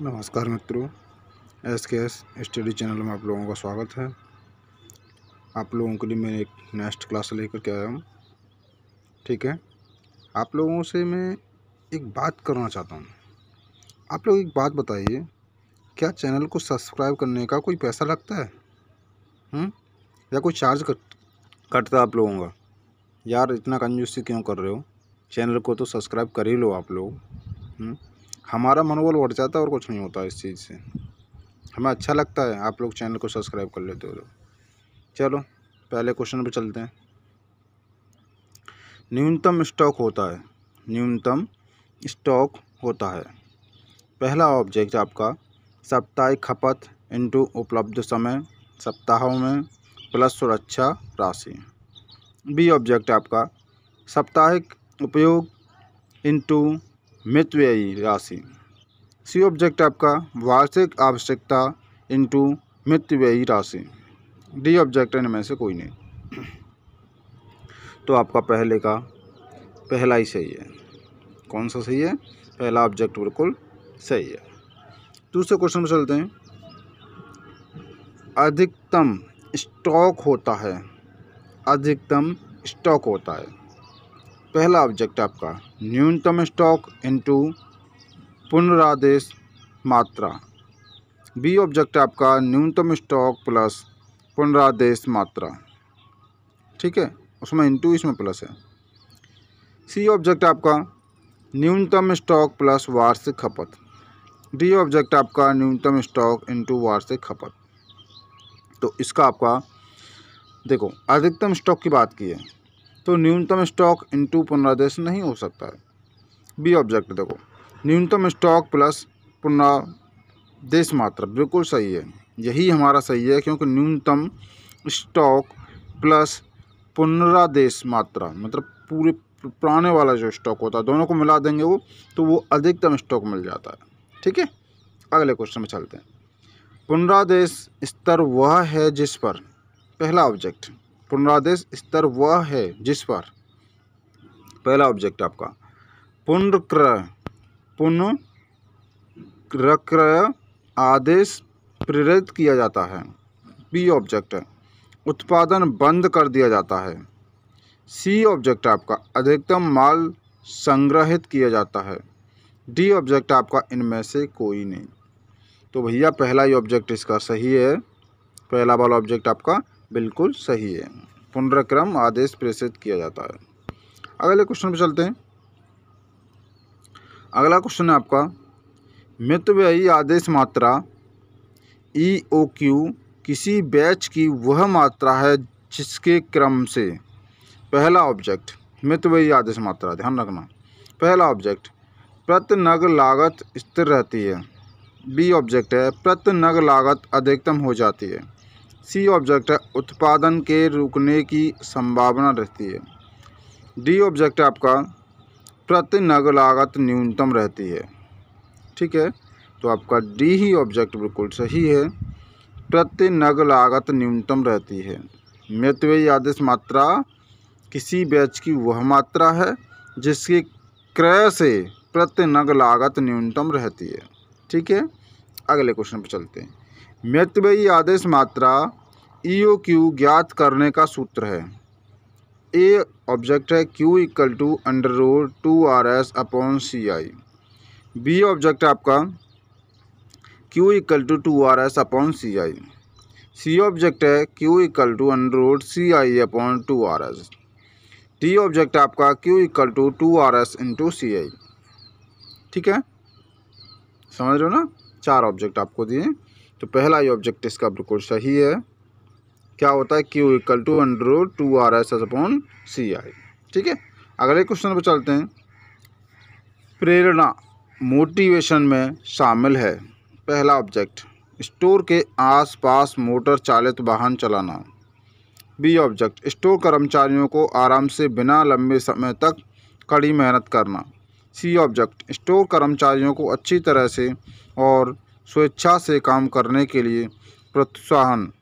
नमस्कार मित्रों, SKS study channel में आप लोगों का स्वागत है। आप लोगों के लिए मैं एक नेक्स्ट क्लास लेकर के आया हूँ। ठीक है, आप लोगों से मैं एक बात करना चाहता हूँ। आप लोग एक बात बताइए, क्या चैनल को सब्सक्राइब करने का कोई पैसा लगता है? या कोई चार्ज कटता है आप लोगों का? यार इतना कंजूसी क्यों कर रहे हो? चैनल को तो सब्सक्राइब कर ही लो आप लोग। हमारा मनोबल बढ़ जाता है और कुछ नहीं होता इस चीज़ से। हमें अच्छा लगता है आप लोग चैनल को सब्सक्राइब कर लेते हो तो। चलो पहले क्वेश्चन पे चलते हैं। न्यूनतम स्टॉक होता है। न्यूनतम स्टॉक होता है। पहला ऑब्जेक्ट आपका साप्ताहिक खपत इनटू उपलब्ध समय सप्ताहों में प्लस सुरक्षा राशि। बी ऑब्जेक्ट आपका साप्ताहिक उपयोग इनटू मितव्ययी राशि। सी ऑब्जेक्ट आपका वार्षिक आवश्यकता इनटू मितव्ययी राशि। डी ऑब्जेक्ट इनमें से कोई नहीं। तो आपका पहले का पहला ही सही है। कौन सा सही है? पहला ऑब्जेक्ट बिल्कुल सही है। दूसरे क्वेश्चन में चलते हैं। अधिकतम स्टॉक होता है। अधिकतम स्टॉक होता है। पहला ऑब्जेक्ट आपका न्यूनतम स्टॉक इनटू पुनरादेश मात्रा। बी ऑब्जेक्ट आपका न्यूनतम स्टॉक प्लस पुनरादेश मात्रा। ठीक है, उसमें इनटू इसमें प्लस है। सी ऑब्जेक्ट आपका न्यूनतम स्टॉक प्लस वार्षिक खपत। डी ऑब्जेक्ट आपका न्यूनतम स्टॉक इनटू वार्षिक खपत। तो इसका आपका देखो, अधिकतम स्टॉक की बात की है तो न्यूनतम स्टॉक इनटू पुनरादेश नहीं हो सकता है। बी ऑब्जेक्ट देखो, न्यूनतम स्टॉक प्लस पुनरादेश मात्रा बिल्कुल सही है। यही हमारा सही है, क्योंकि न्यूनतम स्टॉक प्लस पुनरादेश मात्रा मतलब पूरे पुराने वाला जो स्टॉक होता है दोनों को मिला देंगे वो अधिकतम स्टॉक मिल जाता है। ठीक है, अगले क्वेश्चन में चलते हैं। पुनरादेश स्तर वह है जिस पर पहला ऑब्जेक्ट पुनरादेश स्तर वह है जिस पर पहला ऑब्जेक्ट आपका पुनर्क्रय आदेश प्रेरित किया जाता है। बी ऑब्जेक्ट उत्पादन बंद कर दिया जाता है। सी ऑब्जेक्ट आपका अधिकतम माल संग्रहित किया जाता है। डी ऑब्जेक्ट आपका इनमें से कोई नहीं। तो भैया पहला ही ऑब्जेक्ट इसका सही है। पहला वाला ऑब्जेक्ट आपका बिल्कुल सही है। पुनर्क्रम आदेश प्रेषित किया जाता है। अगले क्वेश्चन पे चलते हैं। अगला क्वेश्चन है आपका मितव्ययी आदेश मात्रा EOQ किसी बैच की वह मात्रा है जिसके क्रम से पहला ऑब्जेक्ट मितव्ययी आदेश मात्रा, ध्यान रखना। पहला ऑब्जेक्ट प्रति नग लागत स्थिर रहती है। बी ऑब्जेक्ट है प्रति नग लागत अधिकतम हो जाती है। सी ऑब्जेक्ट है उत्पादन के रुकने की संभावना रहती है। डी ऑब्जेक्ट आपका प्रति नग लागत न्यूनतम रहती है। ठीक है, तो आपका डी ही ऑब्जेक्ट बिल्कुल सही है। प्रति नग लागत न्यूनतम रहती है। मितव्ययी आदेश मात्रा किसी बैच की वह मात्रा है जिसके क्रय से प्रति नग लागत न्यूनतम रहती है। ठीक है, अगले क्वेश्चन पर चलते हैं। मितव्ययी आदेश मात्रा EOQ ज्ञात करने का सूत्र है। ए ऑब्जेक्ट है Q equal to √2RS upon CI। B object आपका Q equal to 2RS upon CI। C object है Q equal to √CI upon 2RS। D object आपका Q equal to 2RS into CI। ठीक है, समझ रहे हो ना? चार ऑब्जेक्ट आपको दिए, तो पहला ही ऑब्जेक्ट इसका बिल्कुल सही है। क्या होता है? Q equal to √2RS upon CI। ठीक है, अगले क्वेश्चन पर चलते हैं। प्रेरणा मोटिवेशन में शामिल है। पहला ऑब्जेक्ट स्टोर के आसपास मोटर चालित वाहन चलाना। बी ऑब्जेक्ट स्टोर कर्मचारियों को आराम से बिना लंबे समय तक कड़ी मेहनत करना। सी ऑब्जेक्ट स्टोर कर्मचारियों को अच्छी तरह से और स्वेच्छा से काम करने के लिए प्रोत्साहन।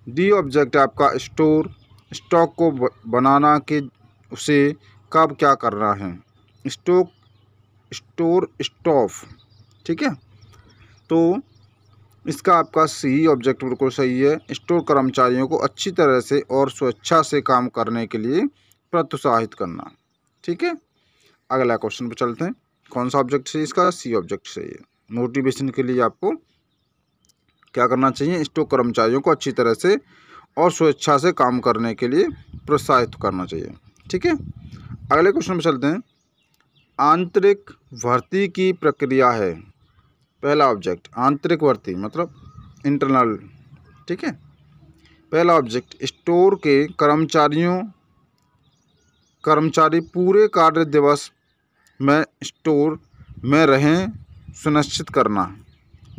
डी ऑब्जेक्ट आपका स्टॉक को बनाना कि उसे कब क्या करना है। Store staff. ठीक है, तो इसका आपका सी ऑब्जेक्ट बिल्कुल सही है। स्टोर कर्मचारियों को अच्छी तरह से और स्वेच्छा से काम करने के लिए प्रोत्साहित करना। ठीक है, अगला क्वेश्चन पे चलते हैं। कौन सा ऑब्जेक्ट सही है इसका? सी ऑब्जेक्ट सही है। मोटिवेशन के लिए आपको क्या करना चाहिए? स्टोर कर्मचारियों को अच्छी तरह से और स्वेच्छा से काम करने के लिए प्रोत्साहित करना चाहिए। ठीक है, अगले क्वेश्चन पे चलते हैं। आंतरिक भर्ती की प्रक्रिया है। पहला ऑब्जेक्ट आंतरिक भर्ती मतलब इंटरनल। ठीक है, पहला ऑब्जेक्ट स्टोर के कर्मचारी पूरे कार्य दिवस में स्टोर में रहें सुनिश्चित करना।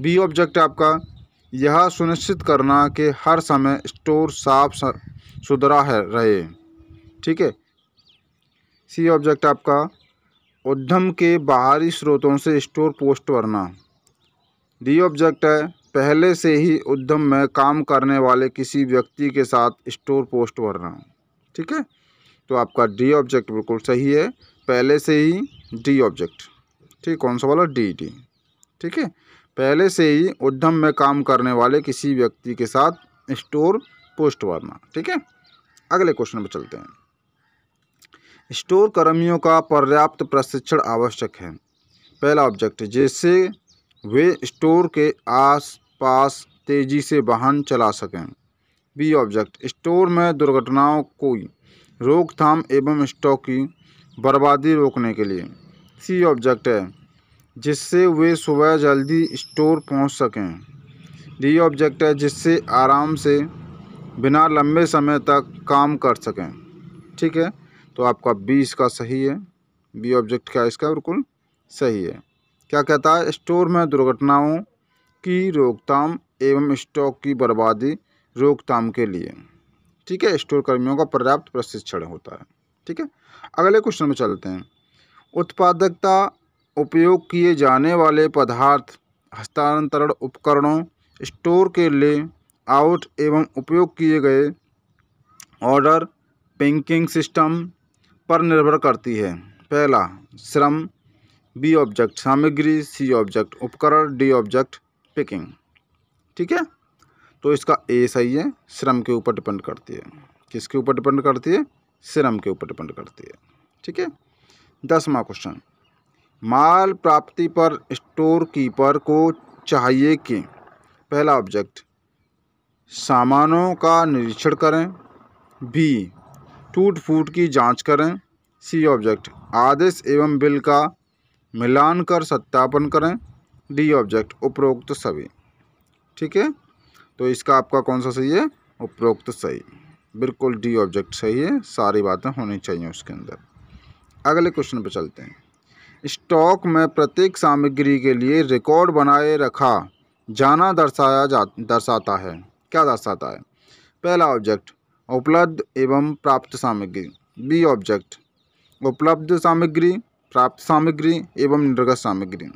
बी ऑब्जेक्ट आपका यह सुनिश्चित करना कि हर समय स्टोर साफ सुथरा रहे। ठीक है, सी ऑब्जेक्ट आपका उद्यम के बाहरी स्रोतों से स्टोर पोस्ट भरना। डी ऑब्जेक्ट है पहले से ही उद्यम में काम करने वाले किसी व्यक्ति के साथ स्टोर पोस्ट भरना। ठीक है, तो आपका डी ऑब्जेक्ट बिल्कुल सही है, पहले से ही डी ऑब्जेक्ट। ठीक, कौन सा वाला? डी। ठीक है, पहले से ही उद्यम में काम करने वाले किसी व्यक्ति के साथ स्टोर पोस्ट भरना। ठीक है, अगले क्वेश्चन पर चलते हैं। स्टोर कर्मियों का पर्याप्त प्रशिक्षण आवश्यक है। पहला ऑब्जेक्ट जिससे वे स्टोर के आसपास तेजी से वाहन चला सकें। बी ऑब्जेक्ट स्टोर में दुर्घटनाओं को रोकथाम एवं स्टॉक की बर्बादी रोकने के लिए। सी ऑब्जेक्ट है जिससे वे सुबह जल्दी स्टोर पहुंच सकें। डी ऑब्जेक्ट है जिससे आराम से बिना लंबे समय तक काम कर सकें। ठीक है, तो आपका बी इसका सही है। बी ऑब्जेक्ट क्या इसका बिल्कुल सही है। क्या कहता है? स्टोर में दुर्घटनाओं की रोकथाम एवं स्टॉक की बर्बादी रोकथाम के लिए। ठीक है, स्टोर कर्मियों का पर्याप्त प्रशिक्षण होता है। ठीक है, अगले क्वेश्चन में चलते हैं। उत्पादकता उपयोग किए जाने वाले पदार्थ हस्तांतरण उपकरणों स्टोर के लेआउट एवं उपयोग किए गए ऑर्डर पिकिंग सिस्टम पर निर्भर करती है। पहला श्रम, बी ऑब्जेक्ट सामग्री, सी ऑब्जेक्ट उपकरण, डी ऑब्जेक्ट पिकिंग। ठीक है, तो इसका ए सही है, श्रम के ऊपर डिपेंड करती है। किसके ऊपर डिपेंड करती है? श्रम के ऊपर डिपेंड करती है। ठीक है, 10वां क्वेश्चन। माल प्राप्ति पर स्टोर कीपर को चाहिए कि पहला ऑब्जेक्ट सामानों का निरीक्षण करें, बी टूट फूट की जांच करें, सी ऑब्जेक्ट आदेश एवं बिल का मिलान कर सत्यापन करें, डी ऑब्जेक्ट उपरोक्त सभी। ठीक है, तो इसका आपका कौन सा सही है? उपरोक्त सही, बिल्कुल डी ऑब्जेक्ट सही है, सारी बातें होनी चाहिए उसके अंदर। अगले क्वेश्चन पे चलते हैं। स्टॉक में प्रत्येक सामग्री के लिए रिकॉर्ड बनाए रखा जाना दर्शाता है। क्या दर्शाता है? पहला ऑब्जेक्ट उपलब्ध एवं प्राप्त सामग्री, बी ऑब्जेक्ट उपलब्ध सामग्री, प्राप्त सामग्री एवं निर्गत सामग्री,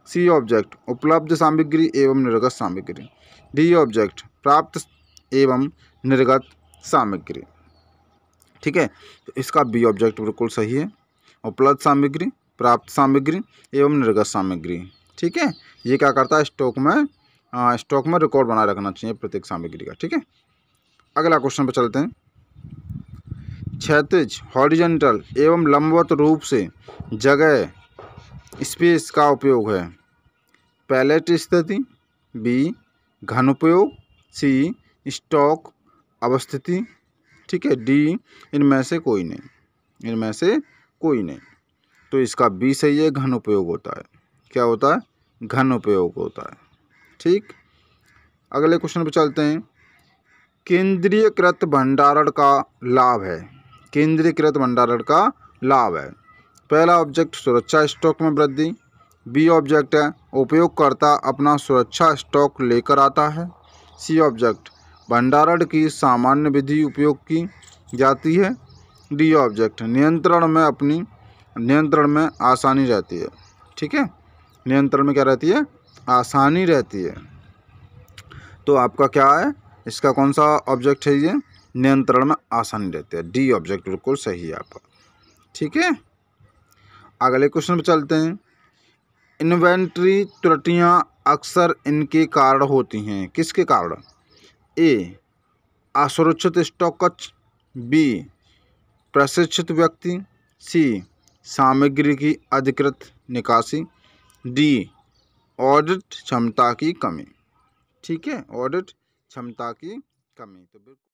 सी ऑब्जेक्ट उपलब्ध सामग्री एवं निर्गत सामग्री, डी ऑब्जेक्ट प्राप्त एवं निर्गत सामग्री। ठीक है, तो इसका बी ऑब्जेक्ट बिल्कुल सही है, उपलब्ध सामग्री, प्राप्त सामग्री एवं निर्गत सामग्री। ठीक है, ये क्या करता है? स्टॉक में रिकॉर्ड बनाए रखना चाहिए प्रत्येक सामग्री का। ठीक है, अगला क्वेश्चन पर चलते हैं। क्षैतिज हॉरिजॉन्टल एवं लंबवत रूप से जगह स्पेस का उपयोग है। पैलेट स्थिति, बी घन उपयोग, सी स्टॉक अवस्थिति। ठीक है, डी इनमें से कोई नहीं। तो इसका बी सही है, घन उपयोग होता है। क्या होता है? घन उपयोग होता है। ठीक, अगले क्वेश्चन पे चलते हैं। केंद्रीयकृत भंडारण का लाभ है। केंद्रीकृत भंडारण का लाभ है। पहला ऑब्जेक्ट सुरक्षा स्टॉक में वृद्धि, बी ऑब्जेक्ट है उपयोगकर्ता अपना सुरक्षा स्टॉक लेकर आता है, सी ऑब्जेक्ट भंडारण की सामान्य विधि उपयोग की जाती है, डी ऑब्जेक्ट नियंत्रण में आसानी रहती है। ठीक है, नियंत्रण में क्या रहती है? आसानी रहती है। तो आपका क्या है? इसका कौन सा ऑब्जेक्ट है? ये नियंत्रण में आसानी रहती है, डी ऑब्जेक्ट बिल्कुल सही है आपका। ठीक है, अगले क्वेश्चन पे चलते हैं। इन्वेंट्री त्रुटियां अक्सर इनके कारण होती हैं। किसके कारण? ए, असुरक्षित स्टॉक, बी, प्रशिक्षित व्यक्ति, सी, सामग्री की अधिकृत निकासी, डी, ऑडिट क्षमता की कमी। ठीक है, ऑडिट क्षमता की कमी। तो बिल्कुल